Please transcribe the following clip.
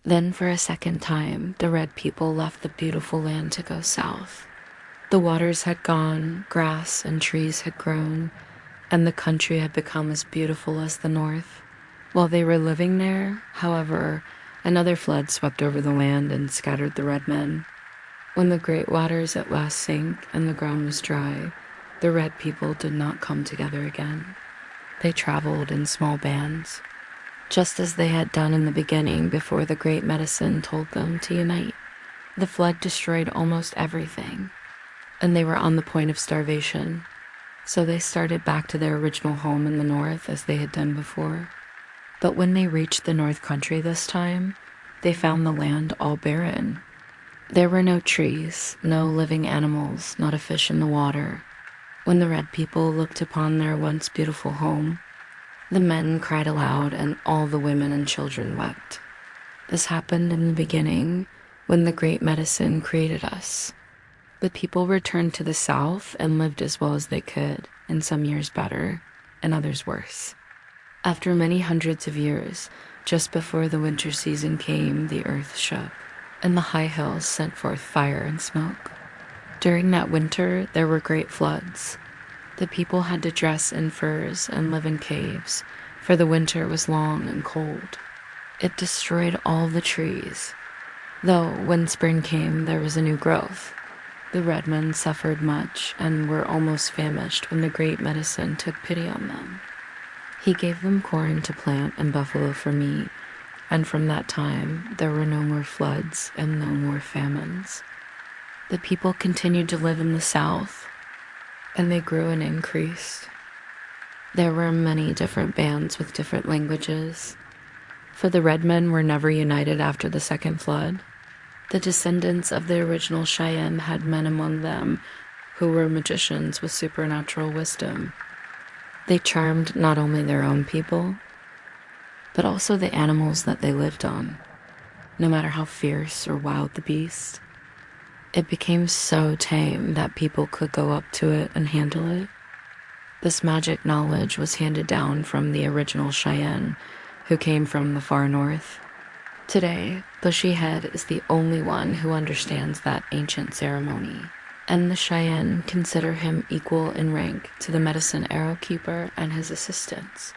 Then for a second time, the red people left the beautiful land to go south. The waters had gone, grass and trees had grown, and the country had become as beautiful as the north. While they were living there, however, another flood swept over the land and scattered the red men. When the great waters at last sank and the ground was dry, the red people did not come together again. They traveled in small bands, just as they had done in the beginning before the great medicine told them to unite. The flood destroyed almost everything, and they were on the point of starvation, so they started back to their original home in the north as they had done before. But when they reached the north country this time, they found the land all barren. There were no trees, no living animals, not a fish in the water. When the red people looked upon their once beautiful home, the men cried aloud and all the women and children wept. This happened in the beginning when the great medicine created us. The people returned to the south and lived as well as they could, in some years better, and others worse. After many hundreds of years, just before the winter season came, the earth shook, and the high hills sent forth fire and smoke. During that winter, there were great floods. The people had to dress in furs and live in caves, for the winter was long and cold. It destroyed all the trees, though when spring came, there was a new growth. The red men suffered much and were almost famished when the great medicine took pity on them. He gave them corn to plant and buffalo for meat, and from that time there were no more floods and no more famines. The people continued to live in the south, and they grew and increased. There were many different bands with different languages, for the red men were never united after the second flood. The descendants of the original Cheyenne had men among them who were magicians with supernatural wisdom. They charmed not only their own people, but also the animals that they lived on, no matter how fierce or wild the beast. It became so tame that people could go up to it and handle it. This magic knowledge was handed down from the original Cheyenne, who came from the far north. Today, Bushy Head is the only one who understands that ancient ceremony, and the Cheyenne consider him equal in rank to the medicine arrow keeper and his assistants.